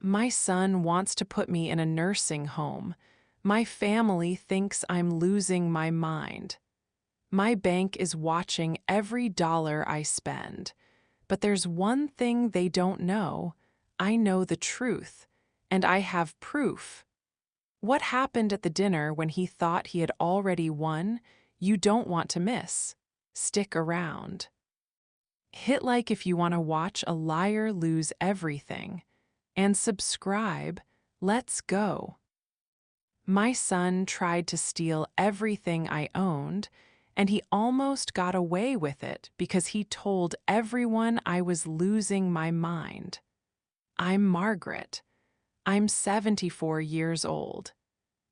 My son wants to put me in a nursing home. My family thinks I'm losing my mind. My bank is watching every dollar I spend. But there's one thing they don't know. I know the truth, and I have proof. What happened at the dinner when he thought he had already won? You don't want to miss. Stick around. Hit like if you want to watch a liar lose everything. And subscribe. Let's go. My son tried to steal everything I owned, and he almost got away with it because he told everyone I was losing my mind. I'm Margaret. I'm 74 years old.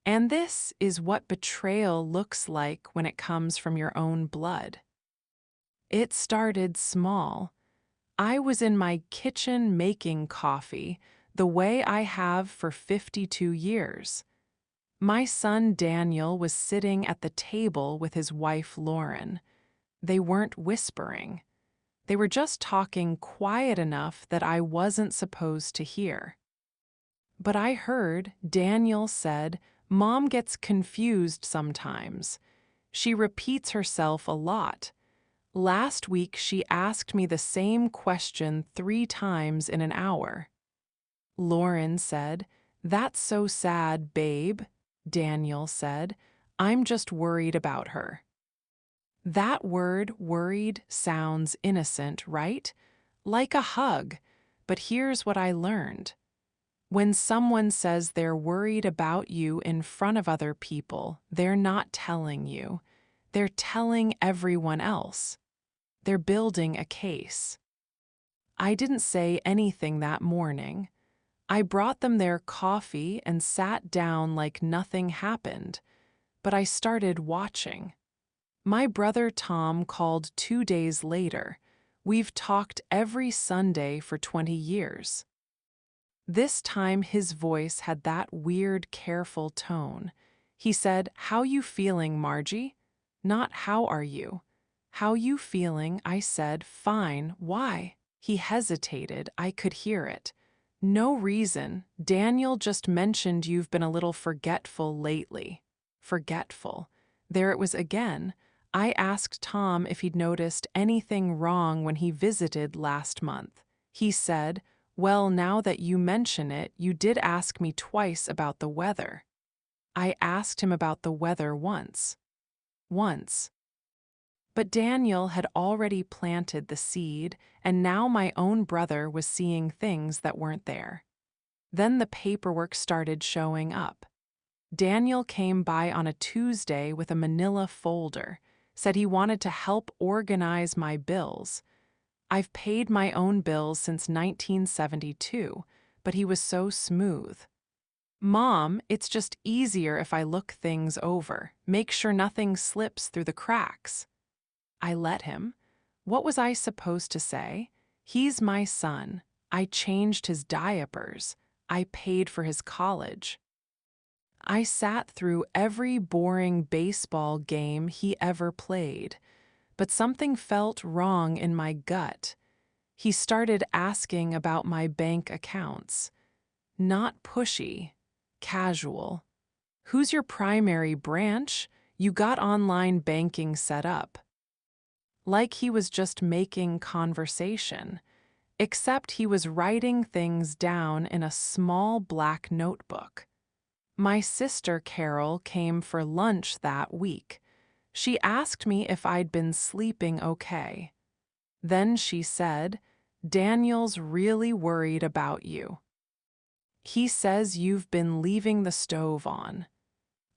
And this is what betrayal looks like when it comes from your own blood. It started small. I was in my kitchen making coffee, the way I have for 52 years. My son Daniel was sitting at the table with his wife Lauren. They weren't whispering. They were just talking quiet enough that I wasn't supposed to hear. But I heard Daniel said, "Mom gets confused sometimes. She repeats herself a lot. Last week she asked me the same question 3 times in an hour." Lauren said, "That's so sad, babe." Daniel said, "I'm just worried about her." That word, worried, sounds innocent, right? Like a hug. But here's what I learned. When someone says they're worried about you in front of other people, they're not telling you. They're telling everyone else. They're building a case. I didn't say anything that morning. I brought them their coffee and sat down like nothing happened, but I started watching. My brother Tom called 2 days later. We've talked every Sunday for 20 years. This time his voice had that weird, careful tone. He said, "How you feeling, Margie?" Not "how are you?" "How you feeling?" I said, "Fine, why?" He hesitated, I could hear it. "No reason. Daniel just mentioned you've been a little forgetful lately." Forgetful. There it was again. I asked Tom if he'd noticed anything wrong when he visited last month. He said, "Well, now that you mention it, you did ask me twice about the weather." I asked him about the weather once. Once. But Daniel had already planted the seed, and now my own brother was seeing things that weren't there. Then the paperwork started showing up. Daniel came by on a Tuesday with a manila folder, said he wanted to help organize my bills. I've paid my own bills since 1972, but he was so smooth. "Mom, it's just easier if I look things over, make sure nothing slips through the cracks." I let him. What was I supposed to say? He's my son. I changed his diapers. I paid for his college. I sat through every boring baseball game he ever played, but something felt wrong in my gut. He started asking about my bank accounts. Not pushy, casual. "Who's your primary branch? You got online banking set up." Like he was just making conversation, except he was writing things down in a small black notebook. My sister Carol came for lunch that week. She asked me if I'd been sleeping okay. Then she said, "Daniel's really worried about you. He says you've been leaving the stove on."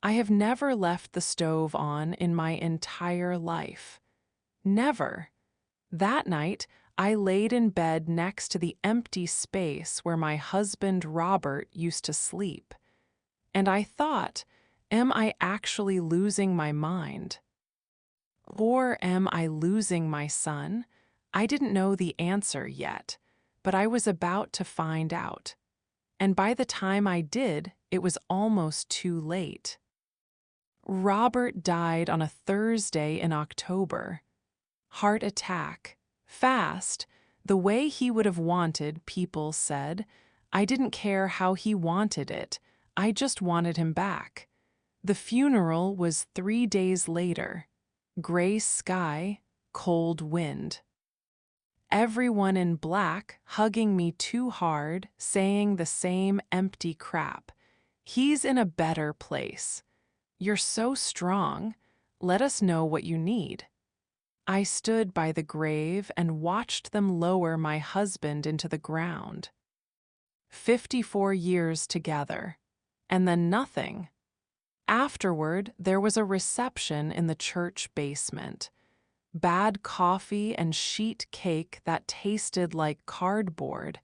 I have never left the stove on in my entire life. Never. That night, I laid in bed next to the empty space where my husband Robert used to sleep. And I thought, am I actually losing my mind? Or am I losing my son? I didn't know the answer yet, but I was about to find out. And by the time I did, it was almost too late. Robert died on a Thursday in October. Heart attack. Fast. The way he would have wanted, people said. I didn't care how he wanted it. I just wanted him back. The funeral was 3 days later. Gray sky, cold wind. Everyone in black hugging me too hard, saying the same empty crap. He's in a better place. You're so strong. Let us know what you need. I stood by the grave and watched them lower my husband into the ground. 54 years together. And then nothing. Afterward, there was a reception in the church basement. Bad coffee and sheet cake that tasted like cardboard.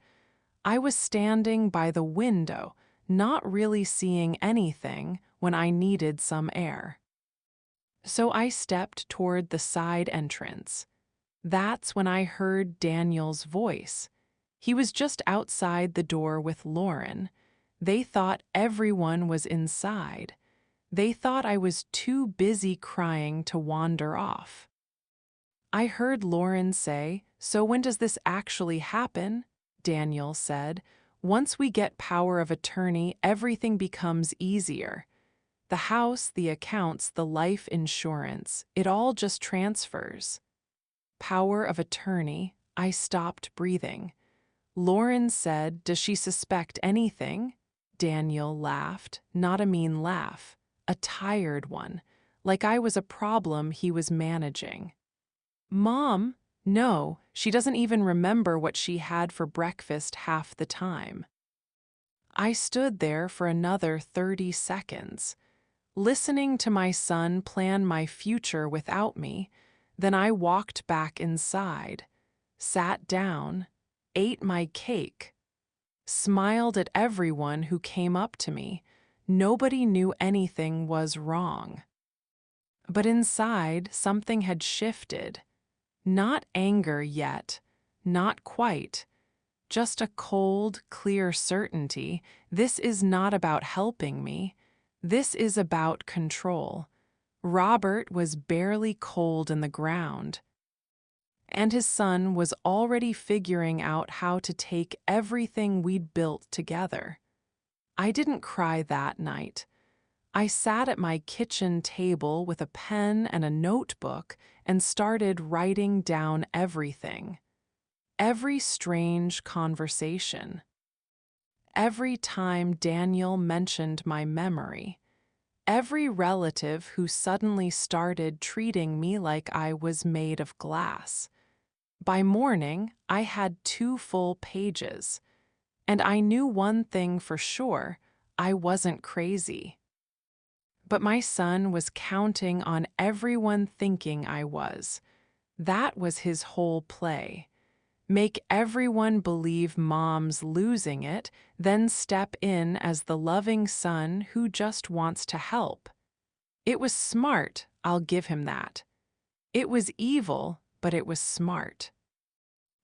I was standing by the window, not really seeing anything when I needed some air. So I stepped toward the side entrance. That's when I heard Daniel's voice. He was just outside the door with Lauren. They thought everyone was inside. They thought I was too busy crying to wander off. I heard Lauren say, "So when does this actually happen?" Daniel said, "Once we get power of attorney, everything becomes easier. The house, the accounts, the life insurance, it all just transfers." Power of attorney. I stopped breathing. Lauren said, "Does she suspect anything?" Daniel laughed, not a mean laugh, a tired one, like I was a problem he was managing. "Mom, no, she doesn't even remember what she had for breakfast half the time." I stood there for another 30 seconds, listening to my son plan my future without me. Then I walked back inside, sat down, ate my cake, smiled at everyone who came up to me. Nobody knew anything was wrong. But inside, something had shifted. Not anger yet, not quite. Just a cold, clear certainty. This is not about helping me. This is about control. Robert was barely cold in the ground, and his son was already figuring out how to take everything we'd built together. I didn't cry that night. I sat at my kitchen table with a pen and a notebook and started writing down everything. Every strange conversation. Every time Daniel mentioned my memory. Every relative who suddenly started treating me like I was made of glass. By morning, I had 2 full pages. And I knew one thing for sure, I wasn't crazy. But my son was counting on everyone thinking I was. That was his whole play. Make everyone believe Mom's losing it, then step in as the loving son who just wants to help. It was smart, I'll give him that. It was evil, but it was smart.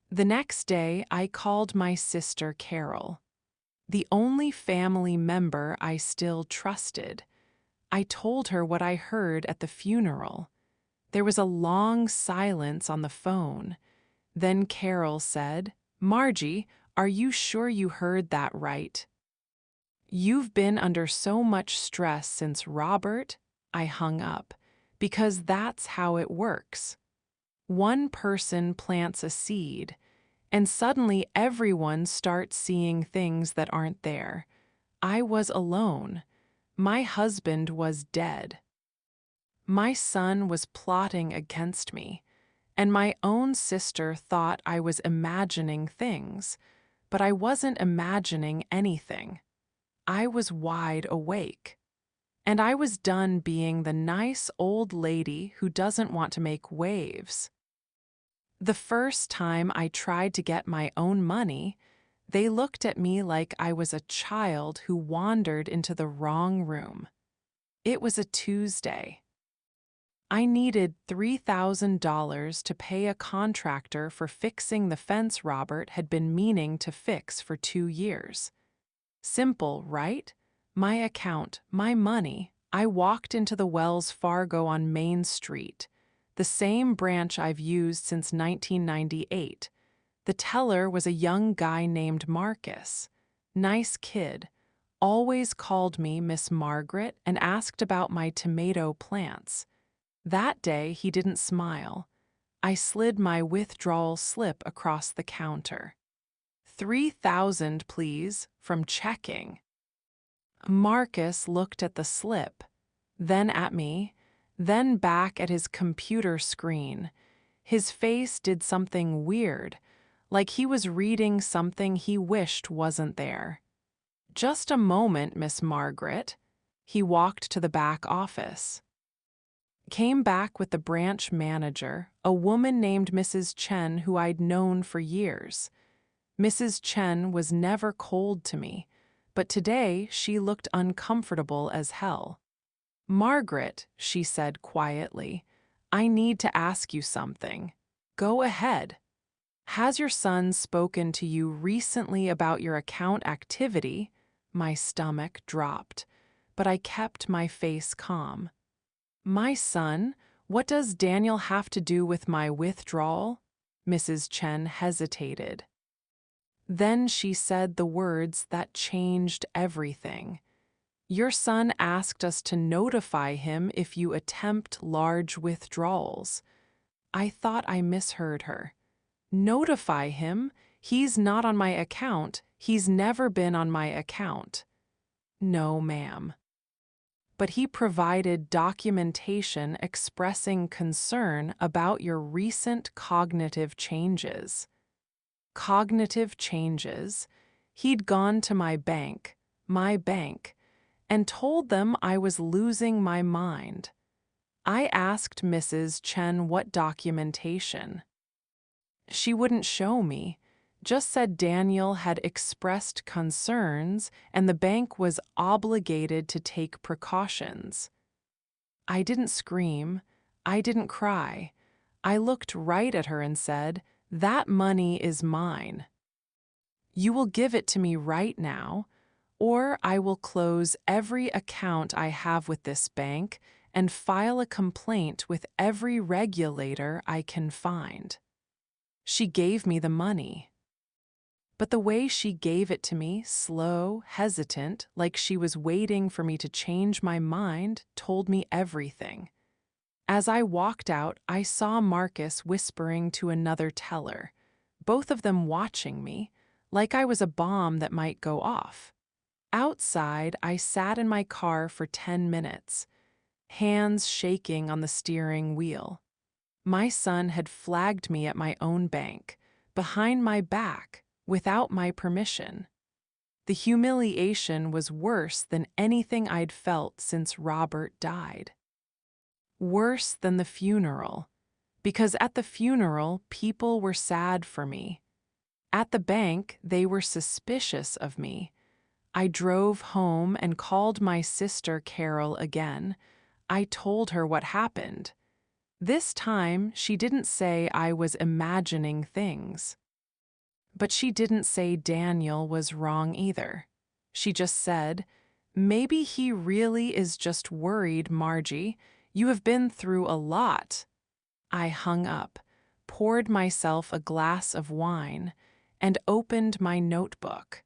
The next day, I called my sister Carol, the only family member I still trusted. I told her what I heard at the funeral. There was a long silence on the phone. Then Carol said, "Margie, are you sure you heard that right?" "You've been under so much stress since Robert." I hung up, because that's how it works. One person plants a seed, and suddenly everyone starts seeing things that aren't there. I was alone. My husband was dead. My son was plotting against me. And my own sister thought I was imagining things, but I wasn't imagining anything. I was wide awake. And I was done being the nice old lady who doesn't want to make waves. The first time I tried to get my own money, they looked at me like I was a child who wandered into the wrong room. It was a Tuesday. I needed $3,000 to pay a contractor for fixing the fence Robert had been meaning to fix for 2 years. Simple, right? My account, my money. I walked into the Wells Fargo on Main Street, the same branch I've used since 1998. The teller was a young guy named Marcus. Nice kid. Always called me Miss Margaret and asked about my tomato plants. That day he didn't smile. I slid my withdrawal slip across the counter. 3,000, please, from checking. Marcus looked at the slip, then at me, then back at his computer screen. His face did something weird, like he was reading something he wished wasn't there. Just a moment, Miss Margaret. He walked to the back office. Came back with the branch manager, a woman named Mrs. Chen who I'd known for years. Mrs. Chen was never cold to me, but today she looked uncomfortable as hell. Margaret, she said quietly, I need to ask you something. Go ahead. Has your son spoken to you recently about your account activity? My stomach dropped, but I kept my face calm. My son? What does Daniel have to do with my withdrawal? Mrs. Chen hesitated. Then she said the words that changed everything. Your son asked us to notify him if you attempt large withdrawals. I thought I misheard her. Notify him? He's not on my account. He's never been on my account. No, ma'am. But he provided documentation expressing concern about your recent cognitive changes. Cognitive changes? He'd gone to my bank, and told them I was losing my mind. I asked Mrs. Chen what documentation. She wouldn't show me, just said Daniel had expressed concerns and the bank was obligated to take precautions. I didn't scream. I didn't cry. I looked right at her and said, that money is mine. You will give it to me right now, or I will close every account I have with this bank and file a complaint with every regulator I can find. She gave me the money. But the way she gave it to me, slow, hesitant, like she was waiting for me to change my mind, told me everything. As I walked out, I saw Marcus whispering to another teller, both of them watching me, like I was a bomb that might go off. Outside, I sat in my car for 10 minutes, hands shaking on the steering wheel. My son had flagged me at my own bank, behind my back, without my permission. The humiliation was worse than anything I'd felt since Robert died. Worse than the funeral, because at the funeral, people were sad for me. At the bank, they were suspicious of me. I drove home and called my sister Carol again. I told her what happened. This time, she didn't say I was imagining things. But she didn't say Daniel was wrong either. She just said, maybe he really is just worried, Margie. You have been through a lot. I hung up, poured myself a glass of wine, and opened my notebook.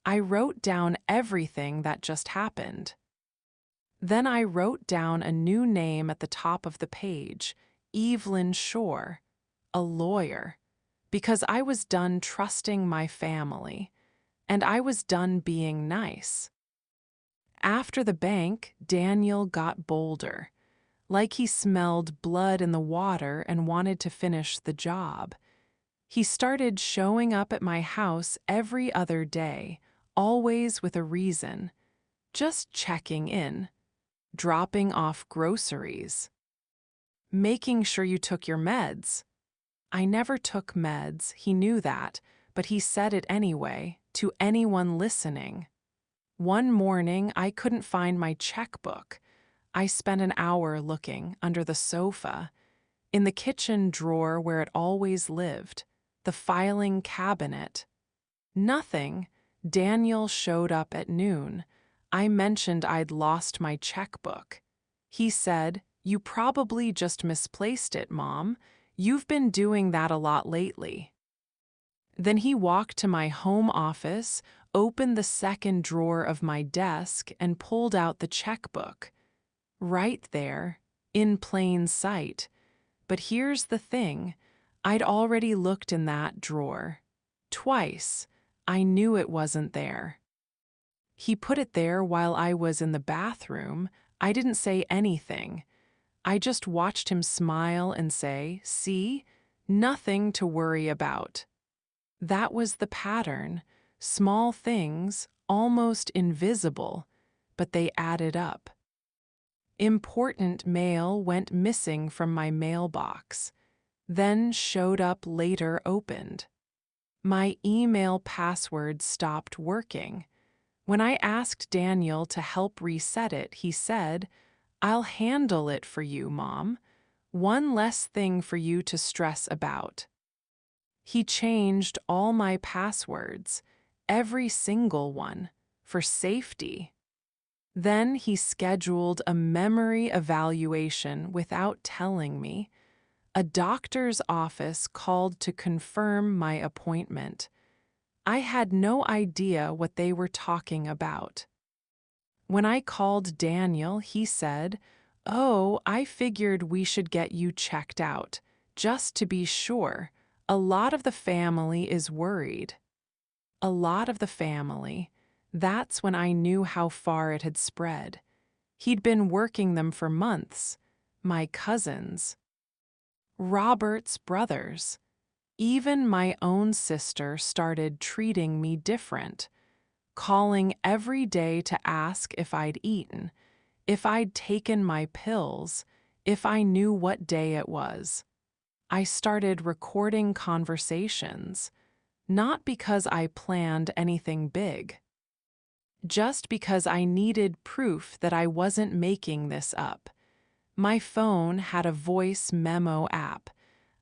I wrote down everything that just happened. Then I wrote down a new name at the top of the page, Evelyn Shore, a lawyer, because I was done trusting my family, and I was done being nice. After the bank, Daniel got bolder, like he smelled blood in the water and wanted to finish the job. He started showing up at my house every other day, always with a reason, just checking in, dropping off groceries, making sure you took your meds. I never took meds, he knew that, but he said it anyway, to anyone listening. One morning, I couldn't find my checkbook. I spent an hour looking under the sofa, in the kitchen drawer where it always lived, the filing cabinet. Nothing. Daniel showed up at noon. I mentioned I'd lost my checkbook. He said, "You probably just misplaced it, Mom. You've been doing that a lot lately." Then he walked to my home office, opened the second drawer of my desk and pulled out the checkbook. Right there, in plain sight. But here's the thing, I'd already looked in that drawer. Twice. I knew it wasn't there. He put it there while I was in the bathroom. I didn't say anything. I just watched him smile and say, "See? Nothing to worry about." That was the pattern. Small things, almost invisible, but they added up. Important mail went missing from my mailbox, then showed up later opened. My email password stopped working. When I asked Daniel to help reset it, he said, "I'll handle it for you, Mom. One less thing for you to stress about." He changed all my passwords, every single one, for safety. Then he scheduled a memory evaluation without telling me. A doctor's office called to confirm my appointment. I had no idea what they were talking about. When I called Daniel, he said, "Oh, I figured we should get you checked out, just to be sure. A lot of the family is worried." A lot of the family. That's when I knew how far it had spread. He'd been working them for months. My cousins. Robert's brothers. Even my own sister started treating me different, calling every day to ask if I'd eaten, if I'd taken my pills, if I knew what day it was. I started recording conversations, not because I planned anything big, just because I needed proof that I wasn't making this up. My phone had a voice memo app.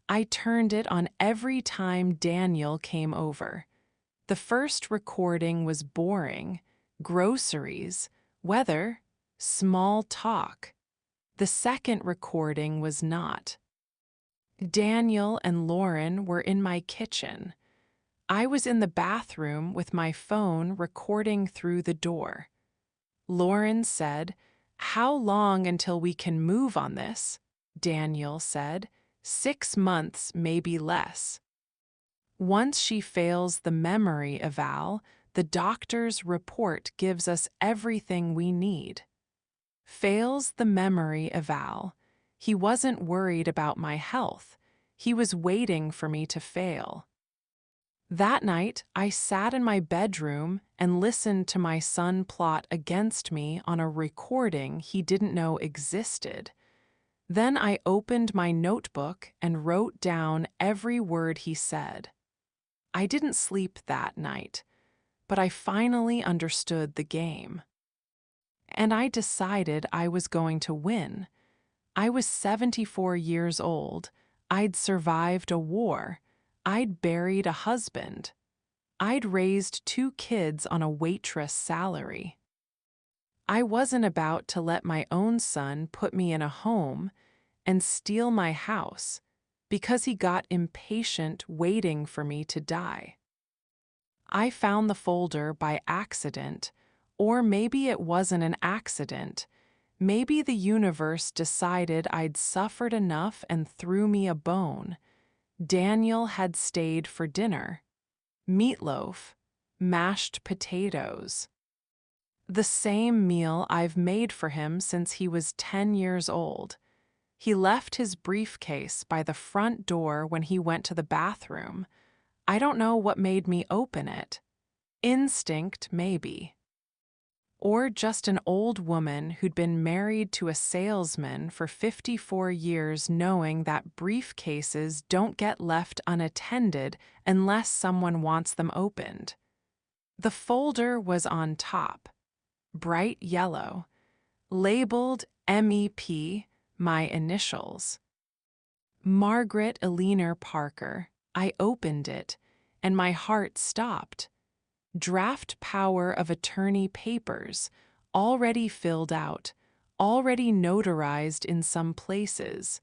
I turned it on every time Daniel came over. The first recording was boring, groceries, weather, small talk. The second recording was not. Daniel and Lauren were in my kitchen. I was in the bathroom with my phone recording through the door. Lauren said, "How long until we can move on this?" Daniel said, "6 months, maybe less." Once she fails the memory eval, the doctor's report gives us everything we need. Fails the memory eval. He wasn't worried about my health. He was waiting for me to fail. That night, I sat in my bedroom and listened to my son plot against me on a recording he didn't know existed. Then I opened my notebook and wrote down every word he said. I didn't sleep that night, but I finally understood the game. And I decided I was going to win. I was 74 years old. I'd survived a war. I'd buried a husband. I'd raised 2 kids on a waitress salary. I wasn't about to let my own son put me in a home and steal my house because he got impatient waiting for me to die. I found the folder by accident, or maybe it wasn't an accident. Maybe the universe decided I'd suffered enough and threw me a bone. Daniel had stayed for dinner. Meatloaf, mashed potatoes. The same meal I've made for him since he was 10 years old. He left his briefcase by the front door when he went to the bathroom. I don't know what made me open it. Instinct, maybe. Or just an old woman who'd been married to a salesman for 54 years knowing that briefcases don't get left unattended unless someone wants them opened. The folder was on top, bright yellow, labeled MEP, my initials. Margaret Eleanor Parker. I opened it, and my heart stopped. Draft power of attorney papers, already filled out, already notarized in some places.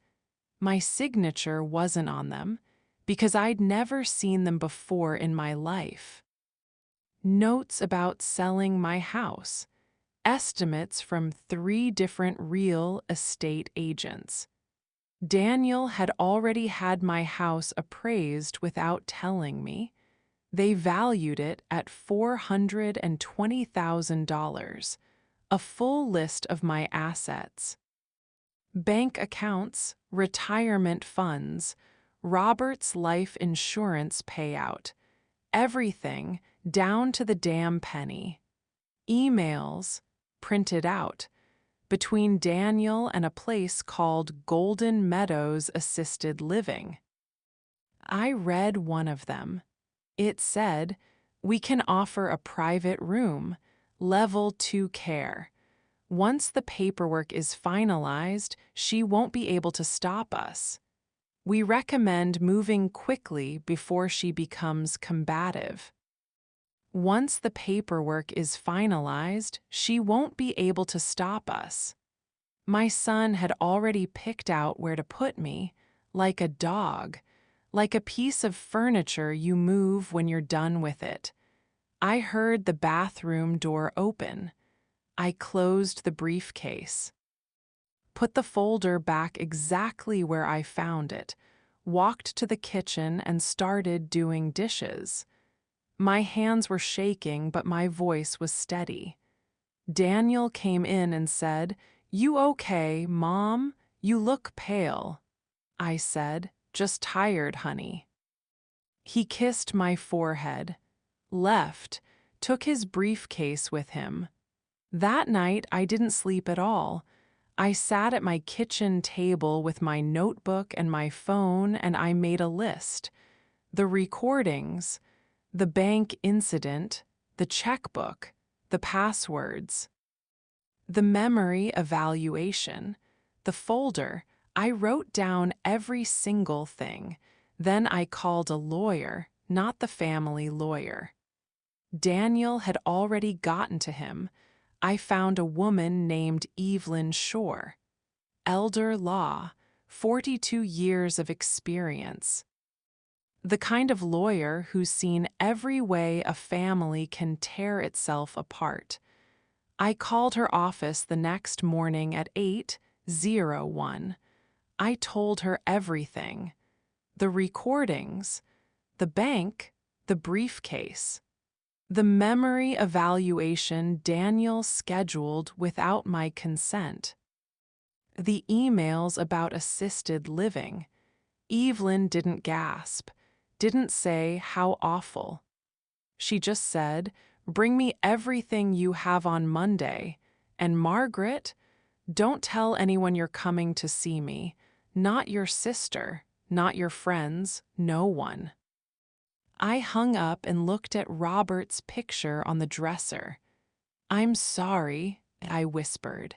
My signature wasn't on them, because I'd never seen them before in my life. notes about selling my house, estimates from 3 different real estate agents. Daniel had already had my house appraised without telling me. They valued it at $420,000, a full list of my assets. Bank accounts, retirement funds, Robert's life insurance payout, everything down to the damn penny. Emails, printed out, between Daniel and a place called Golden Meadows Assisted Living. I read one of them. It said, "We can offer a private room, level 2 care. Once the paperwork is finalized, she won't be able to stop us. We recommend moving quickly before she becomes combative." Once the paperwork is finalized, she won't be able to stop us. My son had already picked out where to put me, like a dog, like a piece of furniture you move when you're done with it. I heard the bathroom door open. I closed the briefcase, put the folder back exactly where I found it, walked to the kitchen and started doing dishes. My hands were shaking, but my voice was steady. Daniel came in and said, "You okay, Mom? You look pale." I said, "Just tired, honey." He kissed my forehead, left, took his briefcase with him. That night, I didn't sleep at all. I sat at my kitchen table with my notebook and my phone, and I made a list. The recordings, the bank incident, the checkbook, the passwords, the memory evaluation, the folder. I wrote down every single thing. Then I called a lawyer, not the family lawyer. Daniel had already gotten to him. I found a woman named Evelyn Shore, elder law, 42 years of experience. The kind of lawyer who's seen every way a family can tear itself apart. I called her office the next morning at 8:01. I told her everything. The recordings, the bank, the briefcase. The memory evaluation Daniel scheduled without my consent. The emails about assisted living. Evelyn didn't gasp, didn't say how awful. She just said, "Bring me everything you have on Monday. And Margaret, don't tell anyone you're coming to see me. Not your sister, not your friends, no one." I hung up and looked at Robert's picture on the dresser. "I'm sorry," I whispered,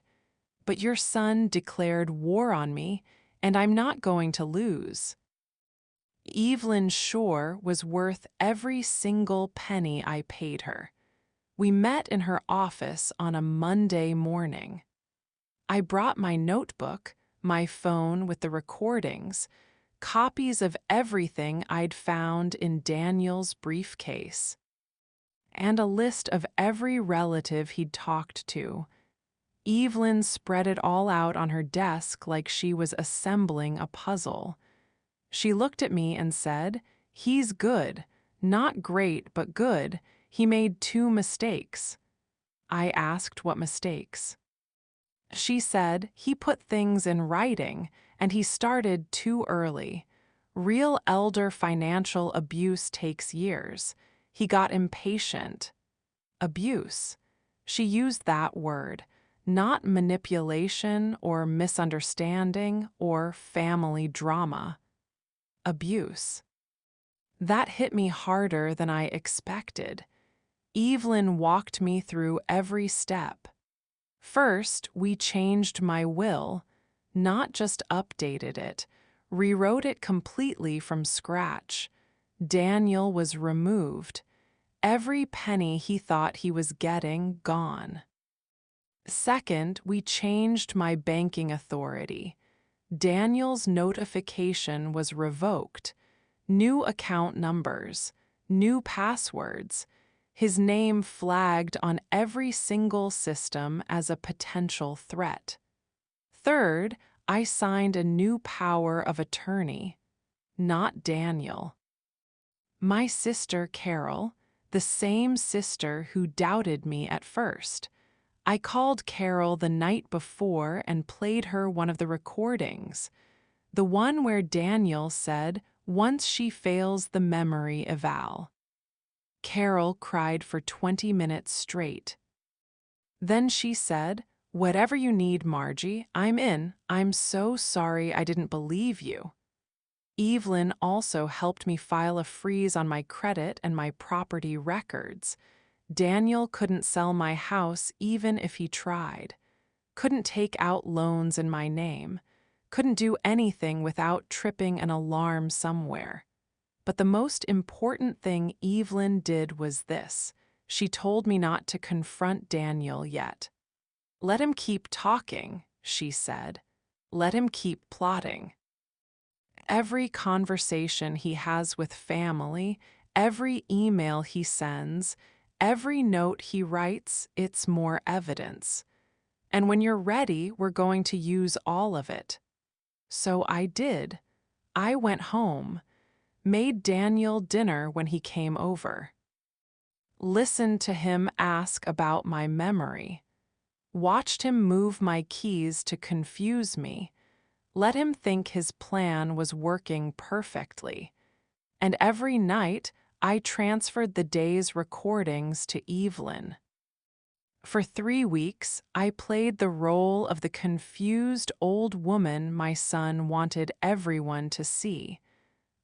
"but your son declared war on me, and I'm not going to lose." Evelyn Shore was worth every single penny I paid her. We met in her office on a Monday morning. I brought my notebook, my phone with the recordings, copies of everything I'd found in Daniel's briefcase, and a list of every relative he'd talked to. Evelyn spread it all out on her desk like she was assembling a puzzle. She looked at me and said, "He's good. Not great, but good. He made 2 mistakes." I asked what mistakes. She said, "He put things in writing, and he started too early. Real elder financial abuse takes years. He got impatient." Abuse. She used that word, not manipulation or misunderstanding or family drama. Abuse. That hit me harder than I expected. Evelyn walked me through every step. First, we changed my will, not just updated it, rewrote it completely from scratch. Daniel was removed. Every penny he thought he was getting, gone. Second, we changed my banking authority. Daniel's notification was revoked. New account numbers, new passwords. His name flagged on every single system as a potential threat. Third, I signed a new power of attorney, not Daniel. My sister Carol, the same sister who doubted me at first. I called Carol the night before and played her one of the recordings, the one where Daniel said, "Once she fails the memory eval." Carol cried for 20 minutes straight. Then she said, "Whatever you need, Margie, I'm in. I'm so sorry I didn't believe you." Evelyn also helped me file a freeze on my credit and my property records. Daniel couldn't sell my house even if he tried. Couldn't take out loans in my name. Couldn't do anything without tripping an alarm somewhere. But the most important thing Evelyn did was this. She told me not to confront Daniel yet. "Let him keep talking," she said. "Let him keep plotting." Every conversation he has with family, every email he sends, every note he writes, it's more evidence. And when you're ready, we're going to use all of it. So I did. I went home, made Daniel dinner when he came over, listened to him ask about my memory, watched him move my keys to confuse me, let him think his plan was working perfectly. And every night, I transferred the day's recordings to Evelyn. For 3 weeks, I played the role of the confused old woman my son wanted everyone to see.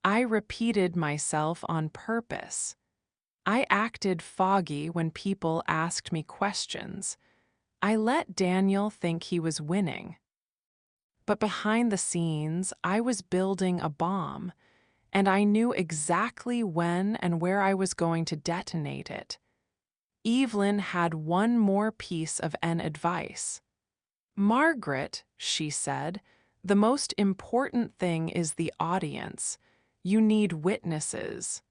I repeated myself on purpose. I acted foggy when people asked me questions. I let Daniel think he was winning. But behind the scenes, I was building a bomb, and I knew exactly when and where I was going to detonate it. Evelyn had one more piece of advice. "Margaret," she said, "the most important thing is the audience. You need witnesses.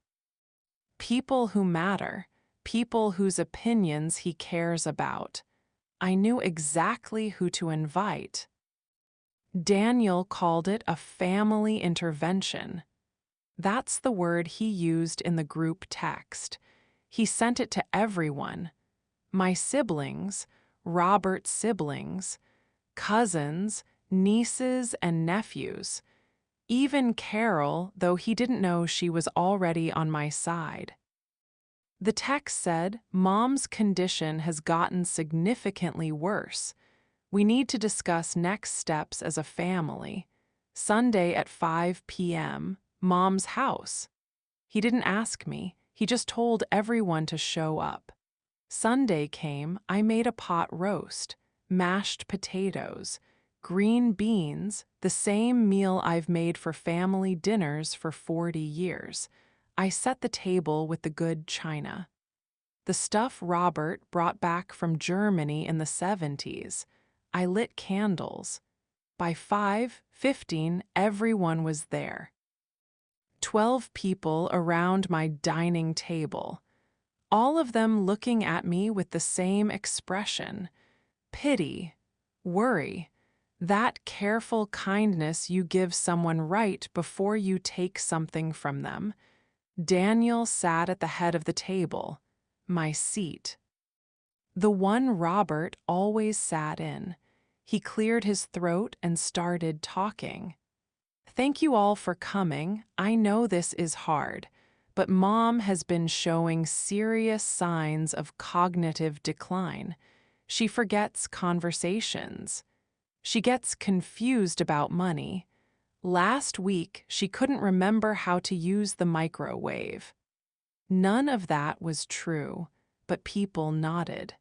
People who matter, people whose opinions he cares about." I knew exactly who to invite. Daniel called it a family intervention. That's the word he used in the group text. He sent it to everyone. My siblings, Robert's siblings, cousins, nieces, and nephews. Even Carol, though he didn't know she was already on my side. The text said, "Mom's condition has gotten significantly worse. We need to discuss next steps as a family. Sunday at 5 p.m., Mom's house." He didn't ask me. He just told everyone to show up. Sunday came, I made a pot roast, mashed potatoes, green beans, the same meal I've made for family dinners for 40 years. I set the table with the good china. The stuff Robert brought back from Germany in the 70s. I lit candles. By 5:15, everyone was there. 12 people around my dining table, all of them looking at me with the same expression: pity, worry, that careful kindness you give someone right before you take something from them. Daniel sat at the head of the table, my seat. The one Robert always sat in. He cleared his throat and started talking. "Thank you all for coming. I know this is hard, but Mom has been showing serious signs of cognitive decline. She forgets conversations. She gets confused about money. Last week, she couldn't remember how to use the microwave." None of that was true, but people nodded.